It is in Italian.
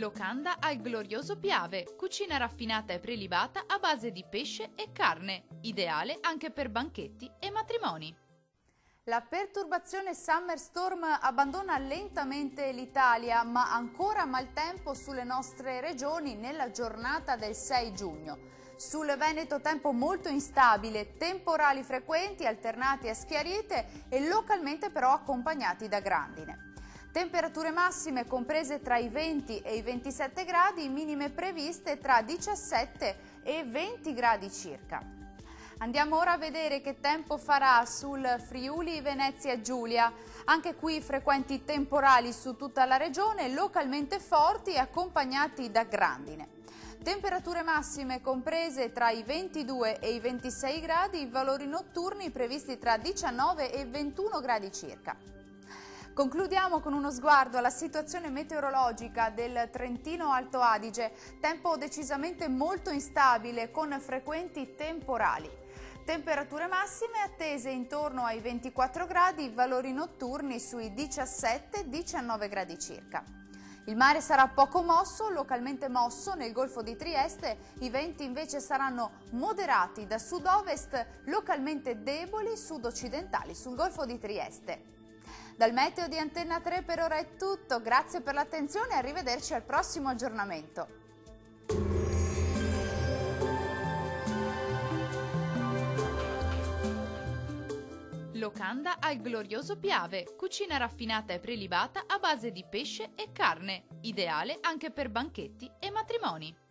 Locanda al glorioso Piave, cucina raffinata e prelibata a base di pesce e carne, ideale anche per banchetti e matrimoni. La perturbazione Summer Storm abbandona lentamente l'Italia, ma ancora maltempo sulle nostre regioni nella giornata del 6 giugno. Sul Veneto tempo molto instabile, temporali frequenti alternati a schiarite e localmente però accompagnati da grandine. Temperature massime comprese tra i 20 e i 27 gradi, minime previste tra 17 e 20 gradi circa. Andiamo ora a vedere che tempo farà sul Friuli Venezia Giulia. Anche qui frequenti temporali su tutta la regione, localmente forti e accompagnati da grandine. Temperature massime comprese tra i 22 e i 26 gradi, valori notturni previsti tra 19 e 21 gradi circa. Concludiamo con uno sguardo alla situazione meteorologica del Trentino Alto Adige, tempo decisamente molto instabile con frequenti temporali. Temperature massime attese intorno ai 24 gradi, valori notturni sui 17-19 gradi circa. Il mare sarà poco mosso, localmente mosso nel Golfo di Trieste, i venti invece saranno moderati da sud-ovest, localmente deboli sud-occidentali sul Golfo di Trieste. Dal meteo di Antenna 3 per ora è tutto, grazie per l'attenzione e arrivederci al prossimo aggiornamento. Locanda al glorioso Piave, cucina raffinata e prelibata a base di pesce e carne, ideale anche per banchetti e matrimoni.